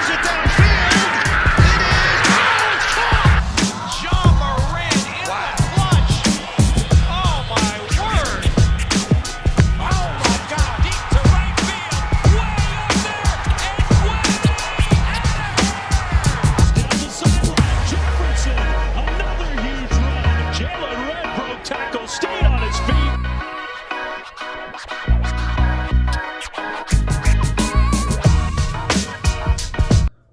it downfield. It is caught. John Moran in the clutch. Oh my word. Oh my God. Deep to right field. Way up there and way out. Down the sideline, Jefferson. Another huge run. Jalen Red broke tackle, stayed on his feet.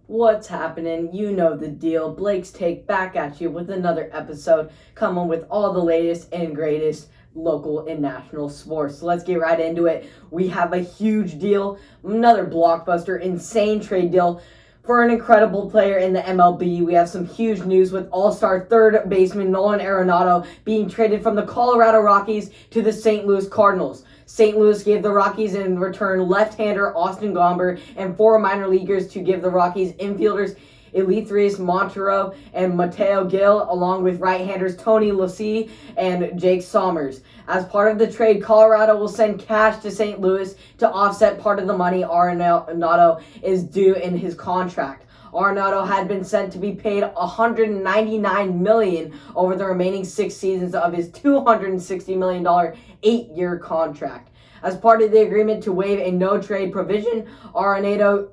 What's happening? You know the deal. Blake's Take back at you with another episode, coming with all the latest and greatest local and national sports. So let's get right into it. We have a huge deal, another blockbuster, insane trade deal for an incredible player in the MLB. We have some huge news with all-star third baseman Nolan Arenado being traded from the Colorado Rockies to the St. Louis Cardinals. St. Louis gave the Rockies in return left-hander Austin Gomber and 4 minor leaguers to give the Rockies infielders Eleutherius Montero and Mateo Gil, along with right-handers Tony Lassie and Jake Sommers. As part of the trade, Colorado will send cash to St. Louis to offset part of the money Arenado is due in his contract. Arenado had been sent to be paid $199 million over the remaining 6 seasons of his $260 million 8-year contract. As part of the agreement to waive a no-trade provision, Arenado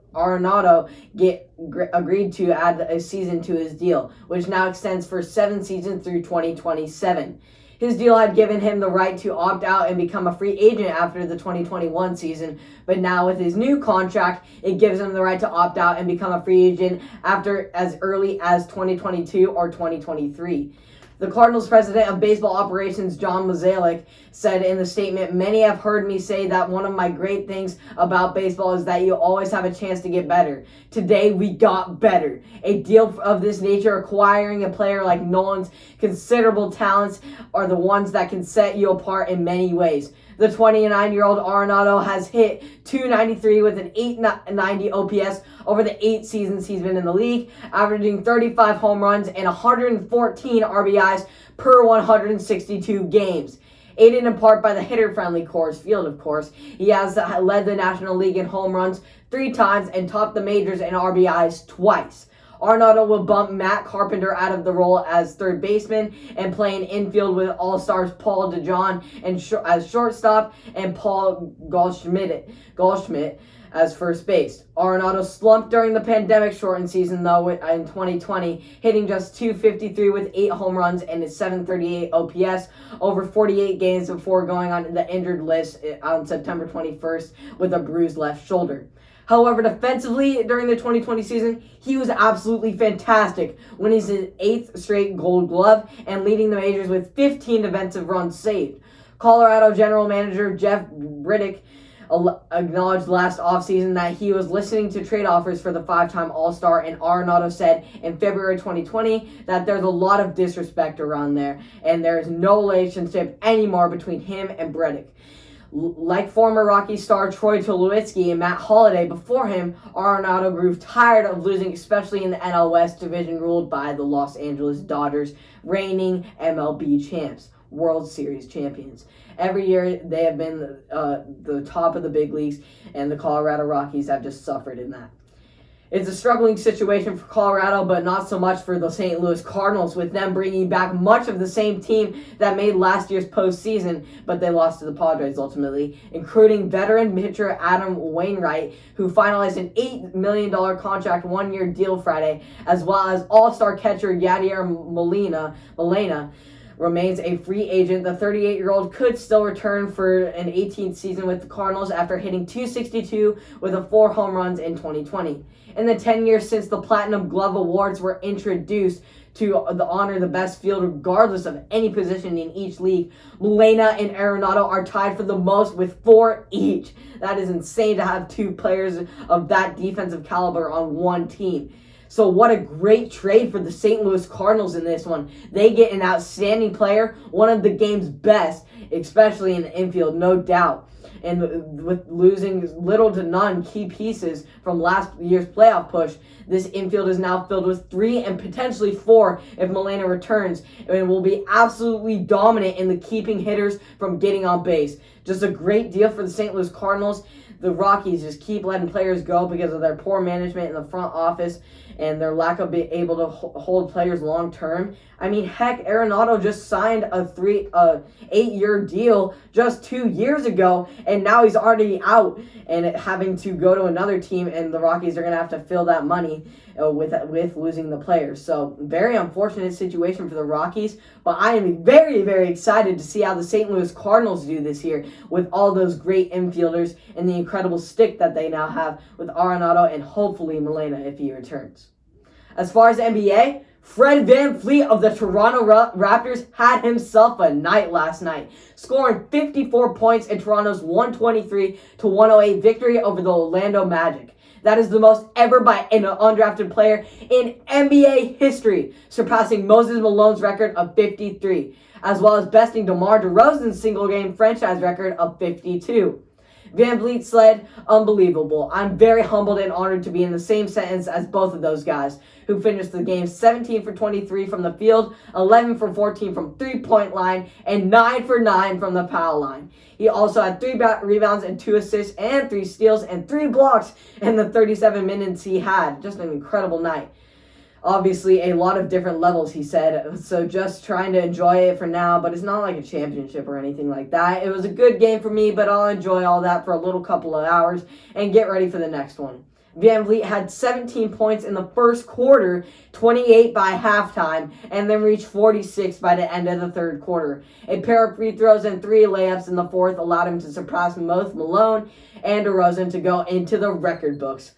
agreed to add a season to his deal, which now extends for 7 seasons through 2027. His deal had given him the right to opt out and become a free agent after the 2021 season, but now with his new contract, it gives him the right to opt out and become a free agent after as early as 2022 or 2023. The Cardinals president of baseball operations, John Mozeliak, said in the statement, "Many have heard me say that one of my great things about baseball is that you always have a chance to get better. Today, we got better. A deal of this nature, acquiring a player like Nolan's considerable talents, are the ones that can set you apart in many ways." The 29-year-old Arenado has hit .293 with an .890 OPS over the 8 seasons he's been in the league, averaging 35 home runs and 114 RBIs per 162 games. Aided in part by the hitter-friendly Coors Field, of course, he has led the National League in home runs 3 times and topped the majors in RBIs twice. Arenado will bump Matt Carpenter out of the role as third baseman and play in infield with all-stars Paul DeJong as shortstop and Paul Goldschmidt as first base. Arenado slumped during the pandemic-shortened season, though, in 2020, hitting just .253 with 8 home runs and a .738 OPS over 48 games before going on the injured list on September 21st with a bruised left shoulder. However, defensively during the 2020 season, he was absolutely fantastic, winning his 8th straight Gold Glove and leading the majors with 15 defensive runs saved. Colorado general manager Jeff Briddick acknowledged last offseason that he was listening to trade offers for the 5-time All-Star, and Arenado said in February 2020 that there's a lot of disrespect around there, and there is no relationship anymore between him and Briddick. Like former Rocky star Troy Tulowitzki and Matt Holliday before him, Arenado grew tired of losing, especially in the NL West division ruled by the Los Angeles Dodgers, reigning MLB champs, World Series champions. Every year they have been the top of the big leagues, and the Colorado Rockies have just suffered in that. It's a struggling situation for Colorado, but not so much for the St. Louis Cardinals, with them bringing back much of the same team that made last year's postseason, but they lost to the Padres ultimately, including veteran pitcher Adam Wainwright, who finalized an $8 million contract 1-year deal Friday, as well as all-star catcher Yadier Molina remains a free agent. The 38-year-old could still return for an 18th season with the Cardinals after hitting .262 with 4 home runs in 2020. In the 10 years since the Platinum Glove Awards were introduced to honor the best fielder regardless of any position in each league, Molina and Arenado are tied for the most with 4 each. That is insane to have 2 players of that defensive caliber on one team. So what a great trade for the St. Louis Cardinals in this one. They get an outstanding player, one of the game's best, especially in the infield, no doubt. And with losing little to none key pieces from last year's playoff push, this infield is now filled with 3 and potentially 4 if Molina returns, and will be absolutely dominant in the keeping hitters from getting on base. Just a great deal for the St. Louis Cardinals. the Rockies just keep letting players go because of their poor management in the front office and their lack of being able to hold players long term. I mean, heck, Arenado just signed a 8-year deal just 2 years ago, and now he's already out and having to go to another team, and the Rockies are going to have to fill that money with losing the players. So, very unfortunate situation for the Rockies, but I am very, very excited to see how the St. Louis Cardinals do this year with all those great infielders and the incredible stick that they now have with Arenado and hopefully Molina if he returns. As far as NBA, Fred VanVleet of the Toronto Raptors had himself a night last night, scoring 54 points in Toronto's 123-108 victory over the Orlando Magic. That is the most ever by an undrafted player in NBA history, surpassing Moses Malone's record of 53, as well as besting DeMar DeRozan's single-game franchise record of 52. VanVleet said, "Unbelievable. I'm very humbled and honored to be in the same sentence as both of those guys, who finished the game 17 for 23 from the field, 11 for 14 from three-point line, and 9 for 9 from the foul line." He also had 3 rebounds and 2 assists and 3 steals and 3 blocks in the 37 minutes he had. Just an incredible night. Obviously, a lot of different levels, he said, so just trying to enjoy it for now, but it's not like a championship or anything like that. It was a good game for me, but I'll enjoy all that for a little couple of hours and get ready for the next one. VanVleet had 17 points in the first quarter, 28 by halftime, and then reached 46 by the end of the third quarter. A pair of free throws and 3 layups in the fourth allowed him to surpass both Malone and DeRozan to go into the record books.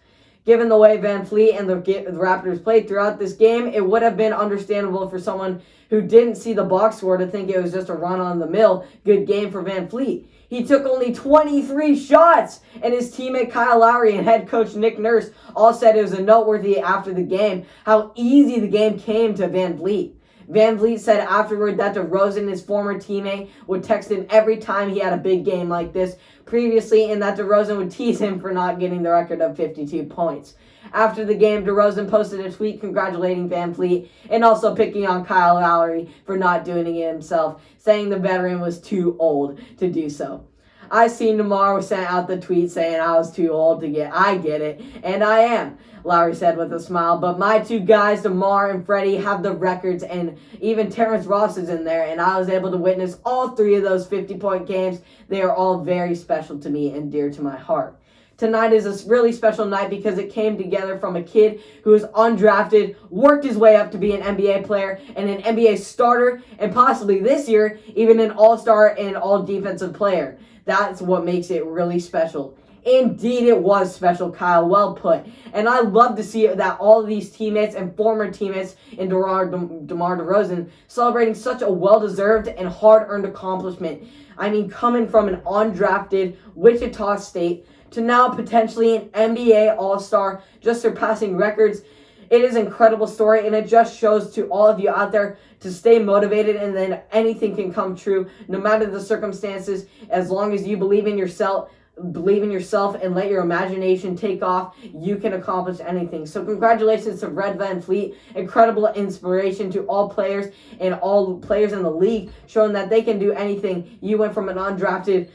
Given the way VanVleet and the Raptors played throughout this game, it would have been understandable for someone who didn't see the box score to think it was just a run-on-the-mill good game for VanVleet. He took only 23 shots, and his teammate Kyle Lowry and head coach Nick Nurse all said it was a noteworthy after the game how easy the game came to VanVleet. VanVleet said afterward that DeRozan, his former teammate, would text him every time he had a big game like this previously, and that DeRozan would tease him for not getting the record of 52 points. After the game, DeRozan posted a tweet congratulating VanVleet and also picking on Kyle Lowry for not doing it himself, saying the veteran was too old to do so. I seen DeMar sent out the tweet saying I was too old to I get it, and I am, Lowry said with a smile, but my 2 guys, DeMar and Freddie, have the records, and even Terrence Ross is in there, and I was able to witness all 3 of those 50-point games. They are all very special to me and dear to my heart. Tonight is a really special night because it came together from a kid who was undrafted, worked his way up to be an NBA player and an NBA starter, and possibly this year, even an all-star and all-defensive player. That's what makes it really special. Indeed, it was special, Kyle. Well put. And I love to see that all of these teammates and former teammates in DeMar DeRozan celebrating such a well-deserved and hard-earned accomplishment. I mean, coming from an undrafted Wichita State to now potentially an NBA All-Star, just surpassing records. It is an incredible story, and it just shows to all of you out there to stay motivated, and then anything can come true, no matter the circumstances, as long as you believe in yourself and let your imagination take off, you can accomplish anything. So congratulations to Fred VanVleet, incredible inspiration to all players and all players in the league, showing that they can do anything. You went from an undrafted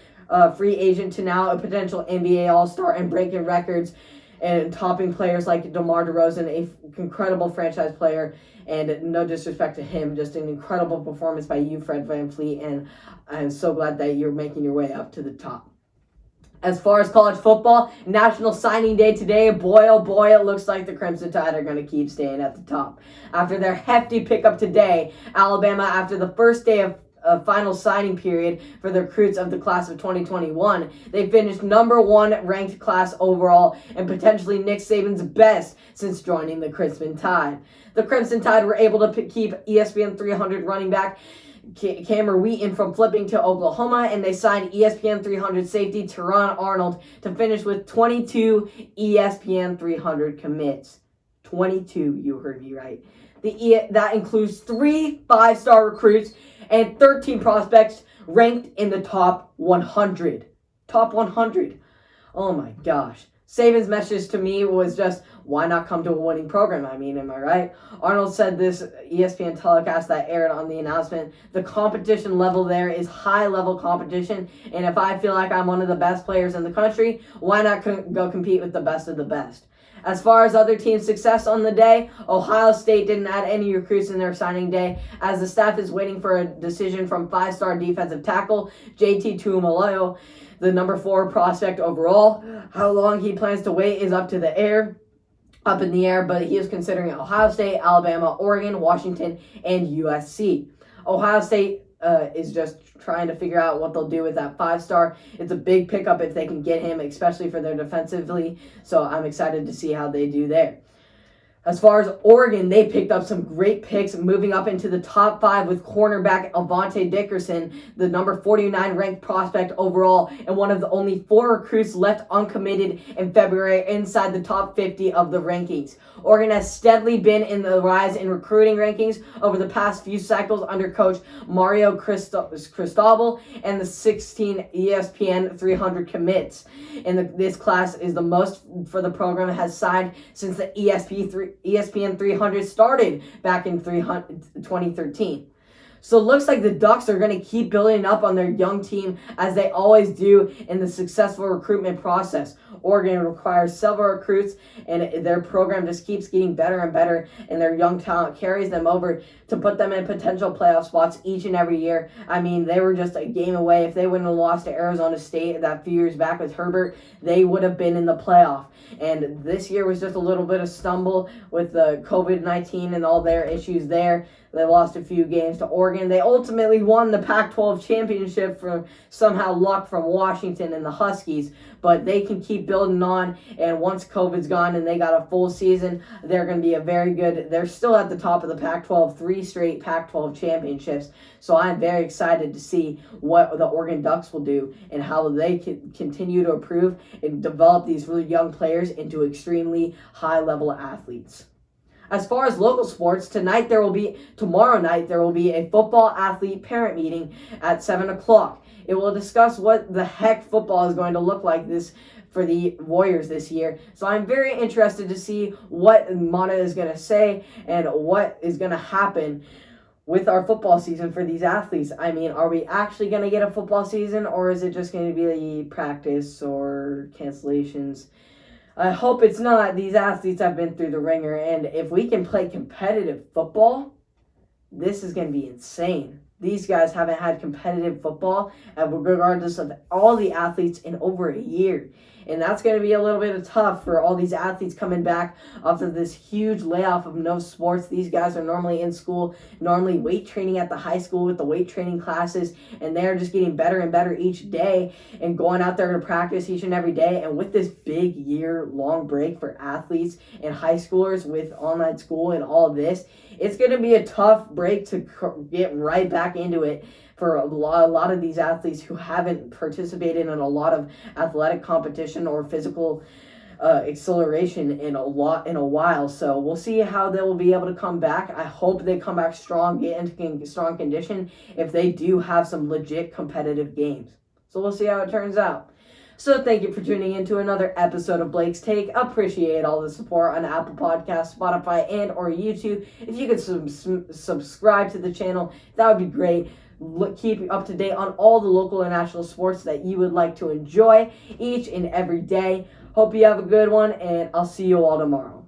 free agent to now a potential NBA All-Star and breaking records and topping players like DeMar DeRozan, an incredible franchise player, and no disrespect to him, just an incredible performance by you, Fred VanVleet, and I'm so glad that you're making your way up to the top. As far as college football, National Signing Day today, boy oh boy, it looks like the Crimson Tide are going to keep staying at the top. After their hefty pickup today, Alabama, after the first day of final signing period for the recruits of the class of 2021. They finished number 1 ranked class overall and potentially Nick Saban's best since joining the Crimson Tide. The Crimson Tide were able to keep ESPN 300 running back Cameron Wheaton from flipping to Oklahoma, and they signed ESPN 300 safety Teron Arnold to finish with 22 ESPN 300 commits. 22, you heard me right. That includes 3 5-star recruits and 13 prospects ranked in the top 100. Top 100. Oh my gosh. Saban's message to me was just, why not come to a winning program? I mean, am I right? Arnold said this ESPN telecast that aired on the announcement, the competition level there is high-level competition, and if I feel like I'm one of the best players in the country, why not go compete with the best of the best? As far as other teams' success on the day, Ohio State didn't add any recruits in their signing day, as the staff is waiting for a decision from 5-star defensive tackle JT Tuimoloau, the number 4 prospect overall. How long he plans to wait is up in the air, but he is considering Ohio State, Alabama, Oregon, Washington, and USC. Ohio State is just trying to figure out what they'll do with that 5-star. It's a big pickup if they can get him, especially for their defensively. So I'm excited to see how they do there. As far as Oregon, they picked up some great picks, moving up into the top 5 with cornerback Avante Dickerson, the number 49 ranked prospect overall, and one of the only 4 recruits left uncommitted in February inside the top 50 of the rankings. Oregon has steadily been in the rise in recruiting rankings over the past few cycles under coach Mario Cristobal and the 16 ESPN 300 commits. And this class is the most for the program has signed since the ESPN 300 started back in 2013. So it looks like the Ducks are going to keep building up on their young team as they always do in the successful recruitment process. Oregon requires several recruits, and their program just keeps getting better and better, and their young talent carries them over to put them in potential playoff spots each and every year. I mean, they were just a game away. If they wouldn't have lost to Arizona State that few years back with Herbert, they would have been in the playoff. And this year was just a little bit of stumble with the COVID-19 and all their issues there. They lost a few games to Oregon. They ultimately won the Pac-12 championship from somehow luck from Washington and the Huskies. But they can keep building on, and once COVID's gone and they got a full season, they're going to be they're still at the top of the Pac-12, 3 straight Pac-12 championships. So I'm very excited to see what the Oregon Ducks will do and how they can continue to improve and develop these really young players into extremely high-level athletes. As far as local sports, tomorrow night there will be a football athlete parent meeting at 7 o'clock. It will discuss what the heck football is going to look like for the Warriors this year. So I'm very interested to see what Mana is going to say and what is going to happen with our football season for these athletes. I mean, are we actually going to get a football season, or is it just going to be practice or cancellations? I hope it's not. These athletes have been through the ringer, and if we can play competitive football, this is going to be insane. These guys haven't had competitive football, regardless of all the athletes, in over a year. And that's going to be a little bit tough for all these athletes coming back after this huge layoff of no sports. These guys are normally in school, normally weight training at the high school with the weight training classes, and they're just getting better and better each day and going out there to practice each and every day. And with this big year-long break for athletes and high schoolers with online school and all of this, it's going to be a tough break to get right back into it for a lot of these athletes who haven't participated in a lot of athletic competition or physical acceleration in a while. So we'll see how they will be able to come back. I hope they come back strong, get into strong condition if they do have some legit competitive games. So we'll see how it turns out. So thank you for tuning in to another episode of Blake's Take. Appreciate all the support on Apple Podcasts, Spotify, and or YouTube. If you could subscribe to the channel, that would be great. Keep up to date on all the local and national sports that you would like to enjoy each and every day. Hope you have a good one, and I'll see you all tomorrow.